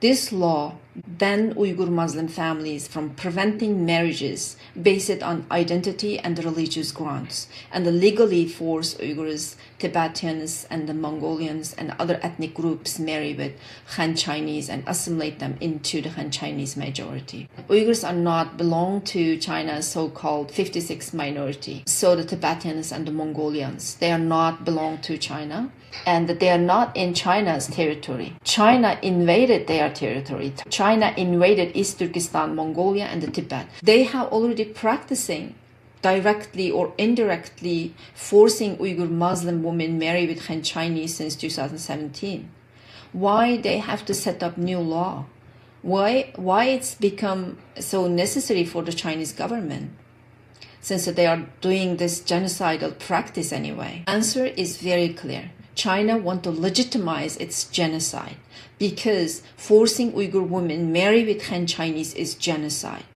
This law banned Uyghur Muslim families from preventing marriages based on identity and religious grounds, and legally forced Uyghurs, Tibetans, and the Mongolians and other ethnic groups marry with Han Chinese and assimilate them into the Han Chinese majority. Uyghurs are not belong to China's so-called 56 minority. So the Tibetans and the Mongolians, they are not belong to China, and they are not in China's territory. China invaded their territory. China invaded East Turkestan, Mongolia, and the Tibet. They have already practicing directly or indirectly forcing Uyghur Muslim women marry with Han Chinese since 2017. Why they have to set up new law? Why it's become so necessary for the Chinese government, since they are doing this genocidal practice anyway? Answer is very clear. China wants to legitimize its genocide because forcing Uyghur women marry with Han Chinese is genocide.